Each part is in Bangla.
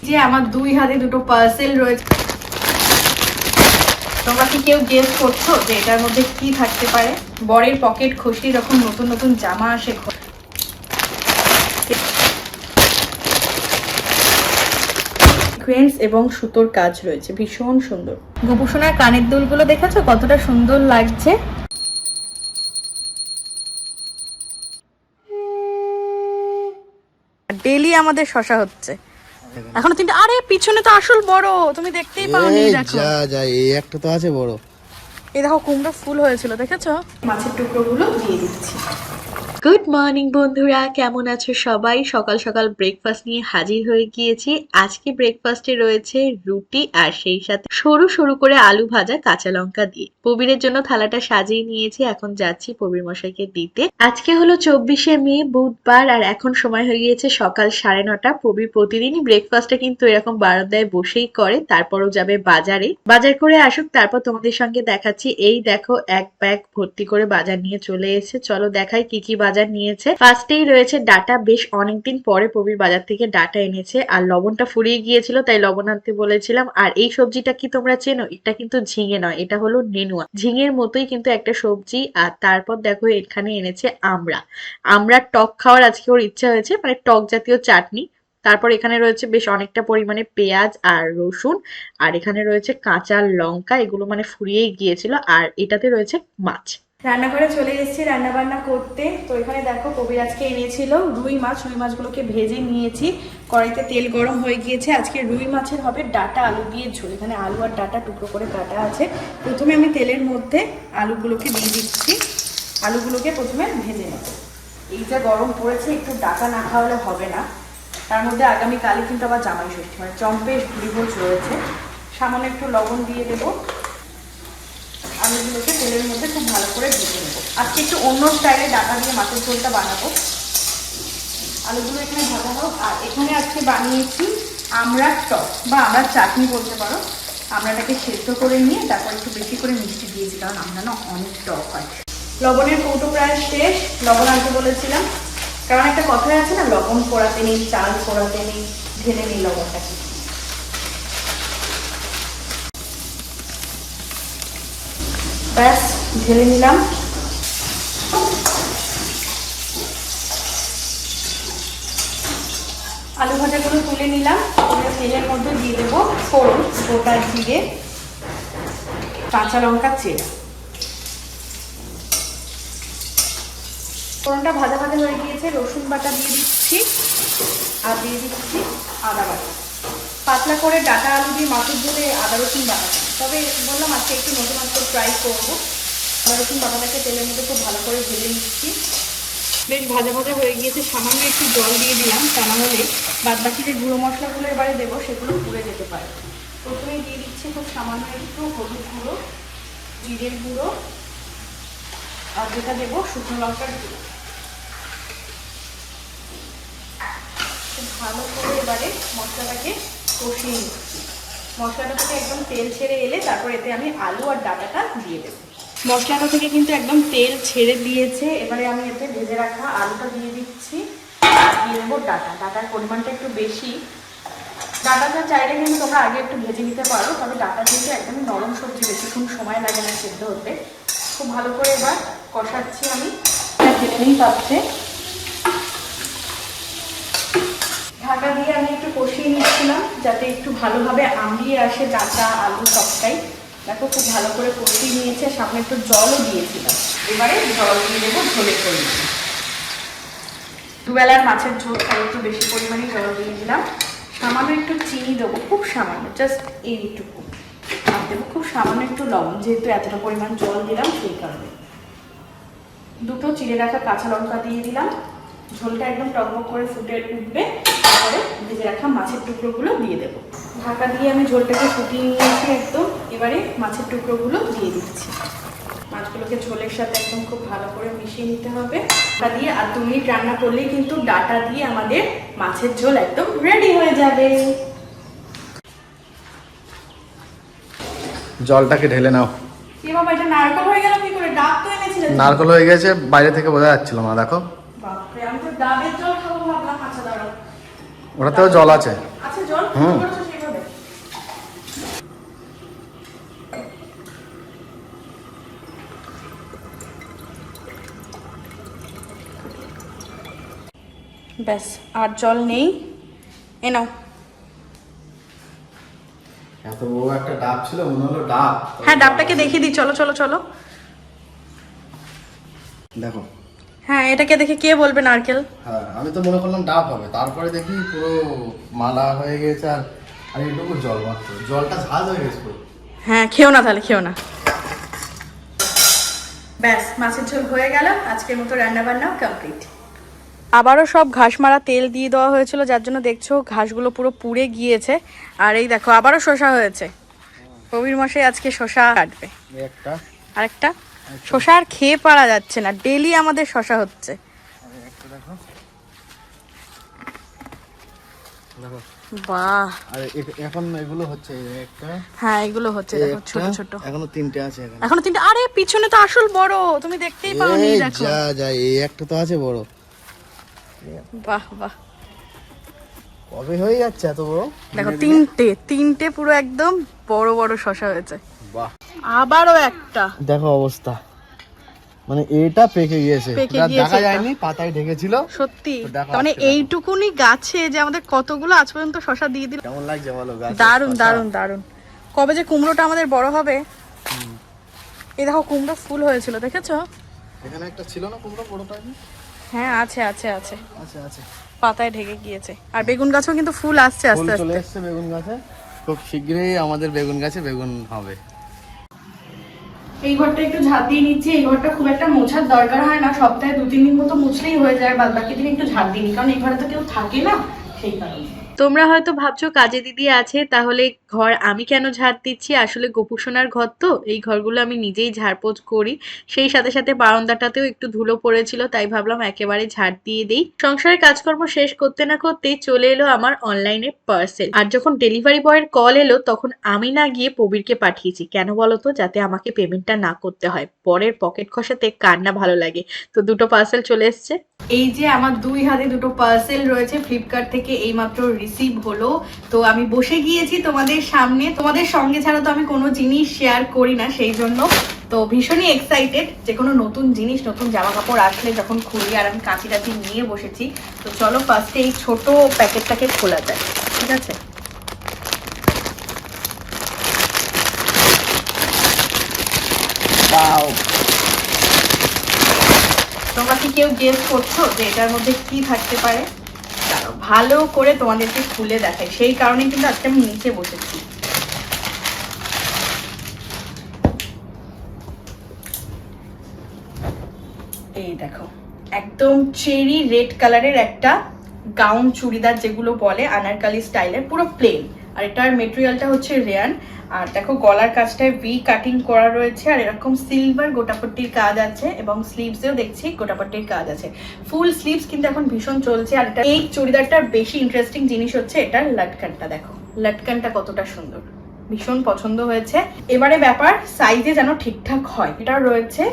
যে আমার দুই হাতে দুটো পার্সেল রয়েছে। তোমরা কি কেউ গেস করছো যে এটার মধ্যে কি থাকতে পারে? বরের পকেট খুশি যখন নতুন নতুন জামা আসে, সিকোয়েন্স এবং সুতোর কাজ রয়েছে, ভীষণ সুন্দর। গোপুসোনার কানের দুলগুলো দেখেছো কতটা সুন্দর লাগছে। ডেলি আমাদের শশা হচ্ছে এখনো তিনটা। আরে পিছনে তো আসল বড়, তুমি দেখতেই পাওনি। দেখো যা যা, এই একটা তো আছে বড়। এই দেখো কুমড়ো ফুল হয়েছিল, দেখেছো? মাছের টুকরোগুলো দিয়ে দিচ্ছি। গুড মর্নিং বন্ধুরা, কেমন আছো সবাই? সকাল সকাল ব্রেকফাস্ট নিয়ে হাজির হয়ে গিয়েছি। আজকে ব্রেকফাস্টে রয়েছে রুটি আর সেই সাথে সরু সরু করে আলু ভাজা কাঁচা লঙ্কা দিয়ে। প্রবীরের জন্য থালাটা সাজিয়ে নিয়েছি, এখন যাচ্ছি প্রবীর মশাইকে দিতে। আজকে হলো 24শে মে, বুধবার, আর এখন সময় হয়ে গিয়েছে সকাল 9:30। প্রবীর প্রতিদিনই ব্রেকফাস্টে কিন্তু এরকম বারান্দায় বসেই করে, তারপরও যাবে বাজারে। বাজার করে আসুক, তারপর তোমাদের সঙ্গে দেখাচ্ছি। এই দেখো এক ব্যাগ ভর্তি করে বাজার নিয়ে চলে এসেছে। চলো দেখাই কি কি বাজার নিয়েছে। ফার্স্টেই রয়েছে ডাটা। বেশ অনেকদিন পরে প্রবীর বাজার থেকে ডাটা এনেছে, আর লবণটা ফুরিয়ে গিয়েছিল তাই লবণ আনতে বলেছিলাম। আর এই সবজিটা কি তোমরা চেনো? এটা কিন্তু ঝিঙে নয়, এটা হলো নেনুয়া। ঝিঙের মতোই কিন্তু একটা সবজি। আর তারপর দেখো এখানে এনেছে আমড়া। আমড়ার টক খাওয়ার আজকে ওর ইচ্ছা হয়েছে, মানে টক জাতীয় চাটনি। তারপর এখানে রয়েছে বেশ অনেকটা পরিমাণে পেঁয়াজ আর রসুন, আর এখানে রয়েছে কাঁচা লঙ্কা, এগুলো মানে ফুরিয়েই গিয়েছিল। আর এটাতে রয়েছে মাছ। রান্নাঘরে চলে এসেছি রান্না বান্না করতে। তো এখানে দেখো প্রবীর আজকে এনেছিল রুই মাছ। রুই মাছগুলোকে ভেজে নিয়েছি, কড়াইতে তেল গরম হয়ে গিয়েছে। আজকে রুই মাছের হবে ডাটা আলু দিয়ে ঝোল। এখানে আলু আর ডাটা টুকরো করে কাটা আছে। প্রথমে আমি তেলের মধ্যে আলুগুলোকে দিয়ে দিচ্ছি। আলুগুলোকে প্রথমে ভেজে নেব। এই যা গরম পড়েছে, একটু ডাটা না খাওয়ালে হবে না। তার মধ্যে আগামীকালই কিন্তু আবার জামাই ষষ্ঠী, মানে চম্পেশ ভুড়িভোজ রয়েছে। সামান্য একটু লবণ দিয়ে দেবো। আলুগুলোকে তেলের মধ্যে খুব ভালো করে ভেজে নেবো। আজকে একটু অন্য স্টাইলে ডাটা দিয়ে মাছের ঝোলটা বানাবো। আলুগুলো এখানে ভাজা হোক। আর এখানে আজকে বানিয়েছি আমড়ার টক, বা আমড়ার চাটনি বলতে পারো। আমড়াটাকে সেদ্ধ করে নিয়ে তারপর একটু বেশি করে মিষ্টি দিয়েছি, কারণ আমড়া না অনেক টক হয়। লবণের কৌটো প্রায় শেষ, লবণ আনতে বলেছিলাম। কারণ একটা কথাই আছে না, লবণ পোড়াতে নেই, চাল পোড়াতে নেই, ঢেলে নেই লবণটাকে। ব্যাস ঢেলে নিলাম। আলু ভাজাগুলো তুলে নিলাম। তেলের মধ্যে দিয়ে দেবো ফোড়ন, গোটা জিরে, কাঁচা লঙ্কা চেরা। ফোড়নটা ভাজা ভাজা হয়ে গিয়েছে, রসুন বাটা দিয়ে দিচ্ছি, আর দিয়ে দিচ্ছি আদা বাটা। পাতলা করে ডাটা আলু দিয়ে মাছের ঝোলে আদা রসুন বাটা, তবে বললাম আজকে একটু নতুন আজকে ট্রাই করবো। আদা রসুন বাটাটাকে তেলের মধ্যে খুব ভালো করে ভেজে নিচ্ছি। বেশ ভাজা ভাজা হয়ে গিয়েছে, সামান্য একটু জল দিয়ে দিলাম, তা না হলে বাদ বাকি যে গুঁড়ো মশলাগুলো এবারে দেবো সেগুলো পুড়ে যেতে পারে। প্রথমেই দিয়ে দিচ্ছি খুব সামান্য একটু হলুদ গুঁড়ো, জিরের গুঁড়ো, আর যেটা দেবো শুকনো লঙ্কার গুঁড়ো। খুব ভালো করে এবারে মশলাটাকে কষিয়ে নিচ্ছি। মশলাটা থেকে একদম তেল ছেড়ে এলে তারপর এতে আমি আলু আর ডাটাটা দিয়ে দেবো। মশলাটা থেকে কিন্তু একদম তেল ছেড়ে দিয়েছে। এবারে আমি এতে ভেজে রাখা আলুটা দিয়ে দিচ্ছি, দিয়ে দেবো ডাটা। ডাটার পরিমাণটা একটু বেশি। ডাটাটা চাইলে কিন্তু তোমরা আগে একটু ভেজে নিতে পারো, তবে ডাটা কিন্তু একদমই নরম সবজি, বেশিক্ষণ সময় লাগে না সেদ্ধ হতে। খুব ভালো করে এবার কষাচ্ছি আমি। ঢেলে নিই পাত্রে। ঢাকা দিয়ে আমি একটু কষিয়ে নিচ্ছিলাম যাতে একটু ভালোভাবে আম্লিয়ে আসে ডাটা আলু সবটাই। দেখো খুব ভালো করে কষিয়ে নিয়েছে, সামনে একটু জলও দিয়েছিলাম। এবারে জল দিয়ে দেবো ঝোলের পরিমাণে। দুবেলার মাছের ঝোল তাই একটু বেশি পরিমাণে জল দিয়ে দিলাম। সামান্য একটু চিনি দেবো, খুব সামান্য, জাস্ট এইটুকু। আর দেবো খুব সামান্য একটু লবণ, যেহেতু এতটা পরিমাণ জল দিলাম সেই কারণে। দুটো চিড়ে রাখা কাঁচা লঙ্কা দিয়ে দিলাম। ঝোলটা একদম টকবক করে ফুটে উঠবে, তারপরে ভেজে রাখা মাছের টুকরোগুলো দিয়ে দেবো। ঢাকা দিয়ে আমি ঝোলটাকে ফুটিয়ে নিয়েছি একদম। এবারে মাছের টুকরোগুলো দিয়ে দিচ্ছি। মাছগুলোকে ঝোলের সাথে একদম খুব ভালো করে মিশিয়ে নিতে হবে। ঢাকা দিয়ে আর 2 মিনিট রান্না করলেই কিন্তু ডাটা দিয়ে আমাদের মাছের ঝোল একদম রেডি হয়ে যাবে। জলটাকে ঢেলে নাও। এ বাবা, এটা নারকেল হয়ে গেল কি করে? ডাব তো এনেছিলেন। নারকেল হয়ে গেছে, বাইরে থেকে বোঝা যাচ্ছিল না। দেখো বাপরে, আমি তো ডাবের জল খাবো ভাবলাম। আচ্ছা দাঁড়াও, ওটাতেও জল আছে। আচ্ছা জল হুম। করেছো সেইভাবে? ব্যাস আর জল নেই, এ নাও। এত বড় একটা ডাব ছিল, মনে হলো ডাব। হ্যাঁ ডাবটাকে দেখিয়ে দিই, চলো চলো চলো। দেখো। হ্যাঁ এটাকে দেখে কে বলবে নারকেল? হ্যাঁ আমি তো মনে করলাম ডাব হবে, তারপরে দেখি পুরো মালা হয়ে গেছে। আর এইটুকু জল মাত্র, জলটা ঝাঁজ হয়ে গেছে পুরো। হ্যাঁ খেও না তাহলে, খেও না। ব্যাস মাছের ঝোল হয়ে গেল, আজকের মতো রান্না বান্নাও কমপ্লিট। আবারও সব ঘাস মারা তেল দিয়ে দেওয়া হয়েছিল, যার জন্য দেখছো ঘাসগুলো পুরো পুড়ে গিয়েছে। আর এই দেখো আবারও শসা হয়েছে। কবির মশাই আজকে শসা কাটবে। একটা আরেকটা শসা আর খেয়ে পারা যাচ্ছে না, ডেলি আমাদের শসা হচ্ছে। একটা দেখো। দেখো বাহ। আর এখন এগুলো হচ্ছে একটা। হ্যাঁ এগুলো হচ্ছে দেখো, ছোট ছোট। এখনো তিনটে আছে এখানে। এখনো তিনটে। আরে পিছনে তো আসল বড়, তুমি দেখতেই পাওনি। এই দেখো যা যা, এই একটা তো আছে বড়। বাহ বাহ, কবে হয়ে যাচ্ছে এত বড়? দেখো তিনটে তিনটে পুরো একদম বড় বড় শসা হয়েছে। বাহ। আবারও একটা। দেখো অবস্থা, মানে এটা পেকে গিয়েছে, পেকে এটা গিয়েছে দেখা এটা। যায়নি, পাতায় ঢেকেছিল। সত্যি তো দেখো মানে আজকে দেখো। এইটুকুনি গাছে যে আমাদের কতগুলো আজ পর্যন্ত শসা দিয়ে দিল। কেমন লাগছে বলো গাছ? দারুন দারুন দারুন। কবে যে কুমড়োটা আমাদের বড় হবে। এই দেখো কুমড়ো ফুল হয়েছিল, দেখেছো? এখানে একটা ছিল না কুমড়ো বড়টা? হ্যাঁ আছে আছে আছে, আছে আছে। পাতায় ঢেকে গিয়েছে। আর বেগুন গাছও কিন্তু ফুল আসছে ফুল আস্তে চলে আস্তে। এসছে বেগুন গাছে, খুব শীঘ্রই আমাদের বেগুন গাছে বেগুন হবে। এই ঘরটা একটু ঝাঁট দিয়ে নিচ্ছি। এই ঘরটা খুব একটা মোছার দরকার হয় না, সপ্তাহে 2-3 দিন মতো মুছলেই হয়ে যায়, বাদ বাকি দিন একটু ঝাঁট দিই, কারণ এই ঘরে তো কেউ থাকে না, সেই কারণে। তোমরা হয়তো ভাবছো কাজে দিদি আছে, তাহলে ঘর আমি কেন ঝাড় দিচ্ছি? আসলে গোপুসোনার ঘর তো, এই ঘরগুলো আমি নিজেই ঝাড়পোছ করি। সেই সাথে সাথে বারান্দাটাতেও একটু ধুলো পড়েছিল, তাই ভাবলাম একেবারে ঝাড় দিয়ে দেই। সংসারের কাজকর্ম শেষ করতে না করতেই চলে এলো আমার অনলাইনে পার্সেল। আর যখন ডেলিভারি বয়ের কল এলো, তখন আমি না গিয়ে প্রবীরকে পাঠিয়েছি। কেন বলতো? যাতে আমাকে পেমেন্টটা না করতে হয়। পরের পকেট খসাতে কার না ভালো লাগে। তো দুটো পার্সেল চলে এসছে। এই যে আমার 2 হাতে দুটো পার্সেল রয়েছে, ফ্লিপকার্ট থেকে এইমাত্র রিসিভ হলো। তো আমি বসে গিয়েছি তোমাদের সামনে, তোমাদের সঙ্গে ছাড়া তো আমি কোনো জিনিস শেয়ার করি না, সেই জন্য তো ভীষণই এক্সাইটেড। যে কোনো নতুন জিনিস, নতুন জামা কাপড় আসলে যখন খুলি, আর আমি কাঁচি টাচি নিয়ে বসেছি। তো চলো ফার্স্টে এই ছোট প্যাকেটটাকে খোলা যায়, ঠিক আছে? ওয়াও। তোমরা কি কেউ গেস করছো যে এটার মধ্যে কি থাকতে পারে? দাঁড়াও ভালো করে তোমাদেরকে খুলে দেখাই, সেই কারণে কিন্তু আজকে আমি নিচে বসেছি। এই দেখো একদম চেরি রেড কালারের একটা গাউন চুড়িদার, যেগুলো বলে আনারকালি স্টাইলের, পুরো প্লেন। আর এটার মেটেরিয়ালটা হচ্ছে রেয়ান। আর দেখো গলার কাজটায় ভি কাটিং করা রয়েছে, আর এরকম সিলভার গোটাপট্টির কাজ আছে, এবং স্লিভসেও দেখছি গোটাপট্টির কাজ আছে। ফুল স্লিভস কিন্তু এখন ভীষণ চলছে। আর এটা এই চুড়িদারটার বেশি ইন্টারেস্টিং জিনিস হচ্ছে এটার লটকানটা। দেখো লটকানটা কতটা সুন্দর, ভীষণ পছন্দ হয়েছে। এবারে ব্যাপার সাইজে যেন ঠিকঠাক হয়। এটা রয়েছে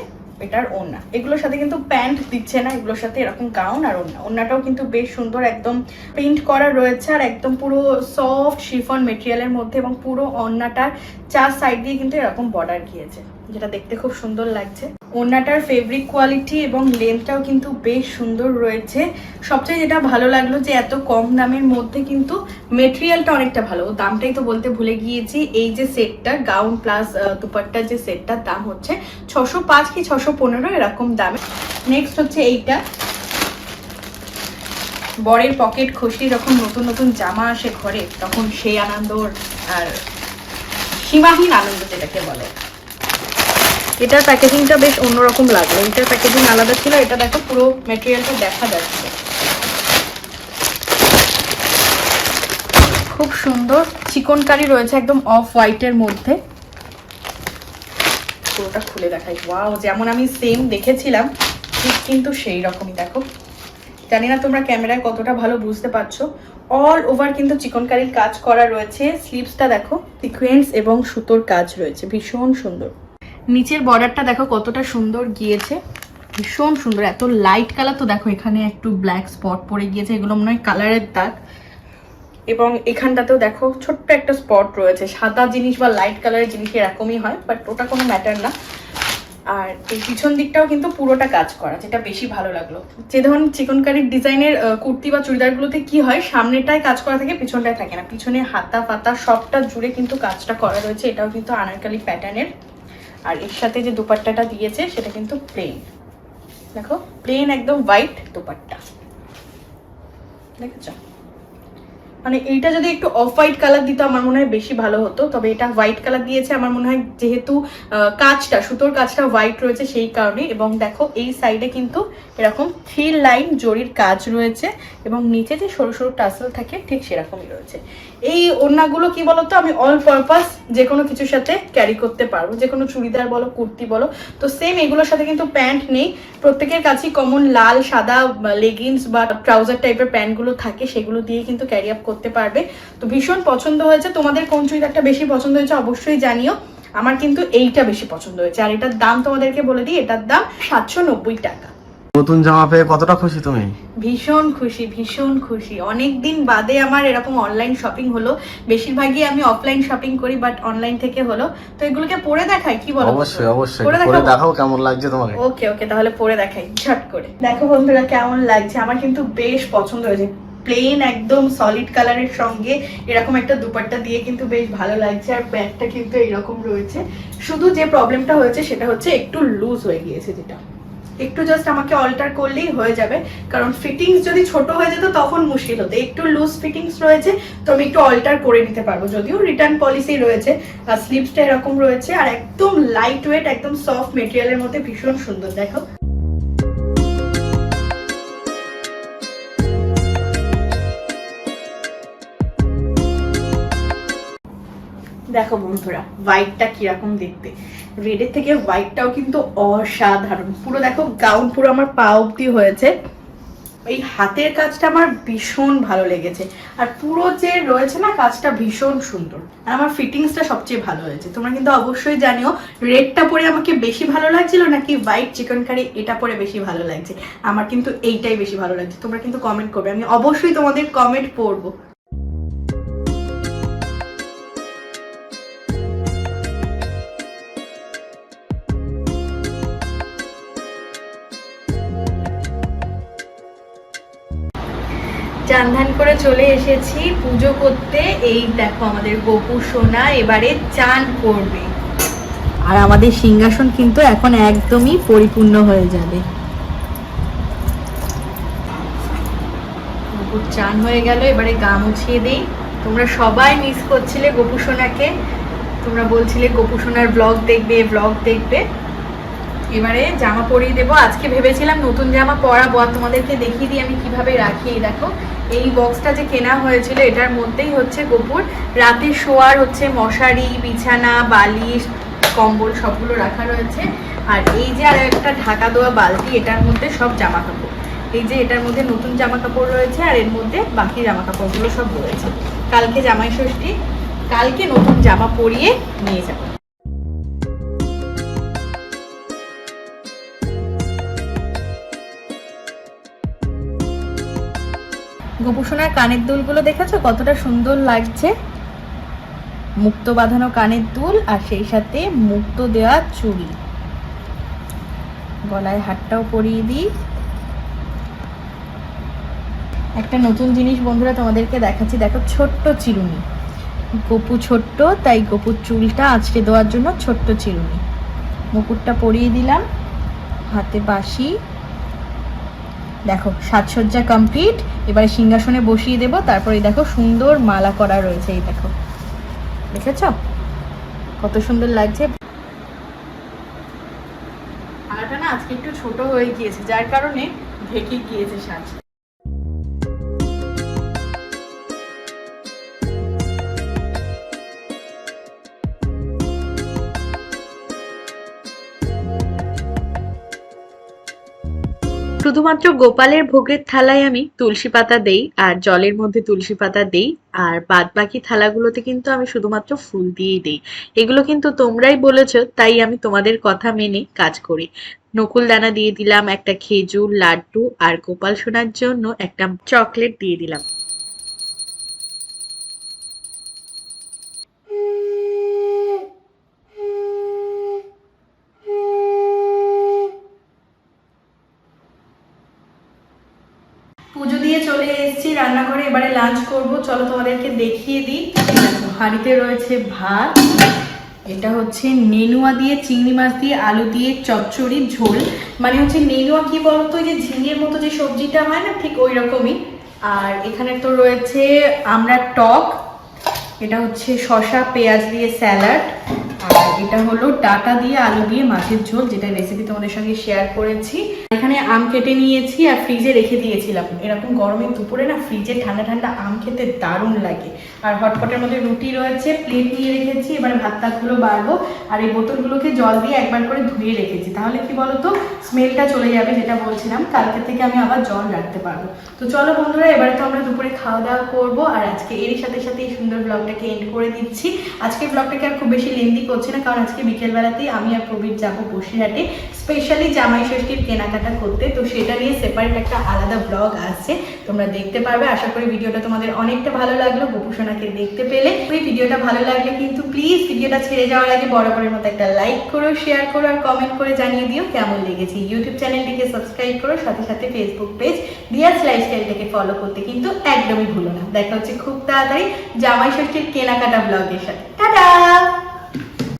এটার ওড়না, এগুলোর সাথে কিন্তু প্যান্ট দিচ্ছে না, এগুলোর সাথে এরকম গাউন আর ওড়না। ওড়নাটাও কিন্তু বেশ সুন্দর, একদম প্রিন্ট করা রয়েছে, আর একদম পুরো সফট শিফন মেটেরিয়ালের মধ্যে, এবং পুরো ওড়নাটার 4 সাইড দিয়ে কিন্তু এরকম বর্ডার গিয়েছে, যেটা দেখতে খুব সুন্দর লাগছে। ওড়নাটার ফেব্রিক কোয়ালিটি এবং লেন্থটাও কিন্তু বেশ সুন্দর রয়েছে। সবচেয়ে যেটা ভালো লাগলো যে এত কম দামের মধ্যে কিন্তু মেটেরিয়ালটা অনেকটা ভালো। দামটাই তো বলতে ভুলে গিয়েছি। এই যে সেটটা গাউন প্লাস দুপাট্টার যে সেটটার দাম হচ্ছে 605 কি 615 এরকম দামে। নেক্সট হচ্ছে এইটা, বরের পকেট খসলে যখন নতুন নতুন জামা আসে ঘরে, তখন সেই আনন্দ আর সীমাহীন আনন্দ যেটাকে বলে। এটার প্যাকেজিংটা বেশ অন্যরকম লাগলো, এটার প্যাকেজিং আলাদা ছিল, এটা দেখো পুরো মেটেরিয়ালটা দেখা যাচ্ছে, খুব সুন্দর চিকনকারি রয়েছে, একদম অফ হোয়াইটের মধ্যে। পুরোটা খুলে দেখাই। ওয়াও, যেমন আমি সেম দেখেছিলাম ঠিক কিন্তু সেই রকমই। দেখো, জানি না তোমরা ক্যামেরায় কতটা ভালো বুঝতে পারছো, অল ওভার কিন্তু চিকনকারির কাজ করা রয়েছে। স্লিভসটা দেখো সিকোয়েন্স এবং সুতোর কাজ রয়েছে, ভীষণ সুন্দর। নিচের বর্ডারটা দেখো কতটা সুন্দর গিয়েছে, ভীষণ সুন্দর, এত লাইট কালার। তো দেখো এখানে একটু ব্ল্যাক স্পট পড়ে গিয়েছে, এগুলো মনে হয় কালারের দাগ। এবং এখানটাতেও দেখো ছোট্ট একটা স্পট রয়েছে। সাদা জিনিস বা লাইট কালারের জিনিস এরকমই হয়, বাট ওটা কোনো ম্যাটার না। আর এই পিছন দিকটাও কিন্তু পুরোটা কাজ করা, যেটা বেশি ভালো লাগলো। যে ধরুন চিকনকারির ডিজাইনের কুর্তি বা চুড়িদারগুলোতে কি হয়, সামনেটায় কাজ করা থাকে, পিছনটায় থাকে না। পিছনে হাতা ফাতা সবটা জুড়ে কিন্তু কাজটা করা রয়েছে। এটাও কিন্তু আনারকলি প্যাটার্নের। আর এর সাথে যে দুপাট্টাটা দিয়েছে সেটা কিন্তু প্লেন, দেখো প্লেন একদম হোয়াইট দুপাট্টা, দেখেছ? মানে এইটা যদি একটু অফ হোয়াইট কালার দিত আমার মনে হয় বেশি ভালো হতো, তবে এটা হোয়াইট কালার দিয়েছে। আমার মনে হয় যেহেতু কাজটা, সুতোর কাজটা হোয়াইট রয়েছে সেই কারণে। এবং দেখো এই সাইডে কিন্তু এরকম 3 লাইন জরির কাজ রয়েছে এবং নিচে যে সরু সরু টাসেল থাকে ঠিক সেরকমই রয়েছে। এই ওড়নাগুলো কি বলতো, আমি অল পারপাস যে কোনো কিছুর সাথে ক্যারি করতে পারবো, যে কোনো চুড়িদার বলো কুর্তি বলো। তো সেম এগুলোর সাথে কিন্তু প্যান্ট নেই, প্রত্যেকের কাছেই কমন লাল সাদা লেগিংস বা ট্রাউজার টাইপের প্যান্টগুলো থাকে, সেগুলো দিয়ে কিন্তু ক্যারি আপ করতে পারবে। তো ভীষণ পছন্দ হয়েছে। তোমাদের কোন চুড়িদারটা বেশি পছন্দ হয়েছে অবশ্যই জানিও। আমার কিন্তু এইটা বেশি পছন্দ হয়েছে। আর এটার দাম তোমাদেরকে বলে দিই, এটার দাম 790 টাকা। নতুন জামা পেয়ে কতটা খুশি তুমি? ভীষণ খুশি, ভীষণ খুশি। অনেকদিন বাদে আমার এরকম অনলাইন শপিং হলো। বেশিরভাগই আমি অফলাইন শপিং করি, বাট অনলাইন থেকে হলো। তো এগুলোকে পরে দেখাই, কি বলো? অবশ্যই অবশ্যই পরে দেখাও কেমন লাগছে তোমাকে। ওকে ওকে, তাহলে পরে দেখাই ঝট করে। দেখো বন্ধুরা কেমন লাগছে, আমার কিন্তু বেশ পছন্দ হয়েছে। প্লেন একদম সলিড কালারের সঙ্গে এরকম একটা দুপাট্টা দিয়ে কিন্তু বেশ ভালো লাগছে। আর প্যান্টটা কিন্তু এরকম রয়েছে। শুধু যে প্রবলেমটা হয়েছে সেটা হচ্ছে একটু লুজ হয়ে গিয়েছে, যেটা একটু জাস্ট আমাকে অল্টার করলেই হয়ে যাবে। কারণ ফিটিংস যদি ছোট হয়ে যেত তখন মুশকিল হতো। একটু লুজ ফিটিংস রয়েছে, তো আমি একটু অল্টার করে নিতে পারবো, যদিও রিটার্ন পলিসি রয়েছে। আর স্লিভসটা এরকম রয়েছে, আর একদম লাইট ওয়েট, একদম সফট মেটেরিয়ালের মধ্যে ভীষণ সুন্দর। দেখো দেখো বন্ধুরা হোয়াইটটা কিরকম দেখতে, রেডের থেকে হোয়াইটটাও কিন্তু অসাধারণ। পুরো দেখো গাউন পুরো আমার পা অব্দি হয়েছে। এই হাতের কাজটা আমার ভীষণ ভালো লেগেছে। আর পুরো যে রয়েছে না কাজটা ভীষণ সুন্দর। আর আমার ফিটিংসটা সবচেয়ে ভালো হয়েছে। তোমরা কিন্তু অবশ্যই জানিও রেডটা পরে আমাকে বেশি ভালো লাগছিল নাকি হোয়াইট চিকনকারি এটা পরে বেশি ভালো লাগছে। আমার কিন্তু এইটাই বেশি ভালো লাগছে। তোমরা কিন্তু কমেন্ট করবে, আমি অবশ্যই তোমাদের কমেন্ট পড়বো। চান ধান করে চলে এসেছি পুজো করতে। এই দেখো আমাদের গোপু সোনা এবারে চান করবে। আর আমাদের সিংহাসন কিন্তু এখন একদমই পরিপূর্ণ হয়ে যাবে। গোপুর চান হয়ে গেল, এবারে গা মুছিয়ে দেই। তোমরা সবাই মিস করছিলে গোপু সোনাকে, তোমরা বলছিলে গোপু সোনার ব্লগ দেখবে, ব্লগ দেখবে। এবারে জামা পরিয়ে দেবো। আজকে ভেবেছিলাম নতুন জামা পরাবো, আর তোমাদেরকে দেখিয়ে দিই আমি কিভাবে রাখি। দেখো এই বক্সটা যে কেনা হয়েছিল এটার মধ্যেই হচ্ছে গোপুর রাতে শোয়ার হচ্ছে মশারি, বিছানা, বালিশ, কম্বল সবগুলো রাখা রয়েছে। আর এই যে আর একটা ঢাকা দেওয়া বালতি, এটার মধ্যে সব জামা কাপড়। এই যে এটার মধ্যে নতুন জামা কাপড় রয়েছে, আর এর মধ্যে বাকি জামা কাপড়গুলো সব রয়েছে। কালকে জামাই ষষ্ঠী, কালকে নতুন জামা পরিয়ে নিয়ে যাবো। গোপু সোনার কানের দুলগুলো দেখেছো কতটা সুন্দর লাগছে? মুক্তো বাঁধানো কানের দুল, আর সেই সাথে মুক্তো দেওয়া চুড়ি। গলায় হারটাও পরিয়ে দিই। একটা নতুন জিনিস বন্ধুরা তোমাদেরকে দেখাচ্ছি, দেখো ছোট্ট চিরুনি। গোপু ছোট্ট, তাই গোপুর চুলটা আঁচড়ে দেওয়ার জন্য ছোট্ট চিরুনি। মুকুটটা পরিয়ে দিলাম, হাতে বাঁশি। দেখো সাজসজ্জা কমপ্লিট। এবারে সিংহাসনে বসিয়ে দেবো। তারপরে দেখো সুন্দর মালা করা রয়েছে, এই দেখো, দেখেছ কত সুন্দর লাগছে। মালাটা না আজকে একটু ছোট হয়ে গিয়েছে, যার কারণে ঢেকে গিয়েছে সাজ। শুধুমাত্র গোপালের ভোগের থালায় আমি তুলসী পাতা দেই, আর জলের মধ্যে তুলসী পাতা দেই। আর বাদ বাকি থালাগুলোতে কিন্তু আমি শুধুমাত্র ফুল দিয়েই দেই। এগুলো কিন্তু তোমরাই বলেছো, তাই আমি তোমাদের কথা মেনে কাজ করি। নকুল দানা দিয়ে দিলাম, একটা খেজুর লাড্ডু, আর গোপাল সোনার জন্য একটা চকলেট দিয়ে দিলাম। এসেছি রান্নাঘরে, এবারে লাঞ্চ করব। চলো তোমাদেরকে দেখিয়ে দিই। হাঁড়িতে রয়েছে ভাত, এটা হচ্ছে নেনুয়া দিয়ে চিংড়ি মাছ দিয়ে আলু দিয়ে চচ্চড়ি ঝোল। মানে হচ্ছে নেনুয়া কি বলতো, যে ঝিঙের মতো যে সবজিটা হয় না, ঠিক ওই রকমই। আর এখানে তো রয়েছে আমরা টক, এটা হচ্ছে শসা পেঁয়াজ দিয়ে স্যালাড, আর এটা হলো ডাটা দিয়ে আলু দিয়ে মাছের ঝোল, যেটা রেসিপি তোমাদের সঙ্গে শেয়ার করেছি। এখানে আম কেটে নিয়েছি আর ফ্রিজে রেখে দিয়েছিলাম। এরকম গরমের দুপুরে না ফ্রিজে ঠান্ডা ঠান্ডা আম খেতে দারুণ লাগে। আর হটপটের মধ্যে রুটি রয়েছে, প্লেট নিয়ে রেখেছি। এবার ভাত টাতগুলো বাড়বো। আর এই বোতলগুলোকে জল দিয়ে একবার করে ধুয়ে রেখেছি, তাহলে কি বলতো স্মেলটা চলে যাবে, যেটা বলছিলাম। কালকে থেকে আমি আবার জল রাখতে পারবো। তো চলো বন্ধুরা, এবারে তো আমরা দুপুরে খাওয়া দাওয়া করবো। আর আজকে এরই সাথে সাথে এই সুন্দর ব্লগটাকে এন্ড করে দিচ্ছি। আজকের ব্লগটাকে আর খুব বেশি লেন্দি করছি না, কারণ আজকে বিকেলবেলাতেই আমি আর প্রবীর যাবো বসিরহাটে, স্পেশালি জামাই ষষ্ঠীর কেনাকাটা করতে। তো সেটা নিয়ে সেপারেট একটা আলাদা ব্লগ আসছে, তোমরা দেখতে পারবে। আশা করি ভিডিওটা তোমাদের অনেকটা ভালো লাগলো গোপুসোনাকে দেখতে পেলে। ওই ভিডিওটা ভালো লাগলে কিন্তু প্লিজ ভিডিওটা ছেড়ে যাওয়ার আগে বরাবরের মতো একটা লাইক করো, শেয়ার করো আর কমেন্ট করে জানিয়ে দিও কেমন লেগেছে। ইউটিউব চ্যানেলটিকে সাবস্ক্রাইব করো, সাথে সাথে ফেসবুক পেজ দিয়াস লাইফস্টাইলটাকে ফলো করতে কিন্তু একদমই ভুলো না। দেখা হচ্ছে খুব তাড়াতাড়ি জামাই ষষ্ঠীর কেনাকাটা ব্লগের সাথে। টাটা।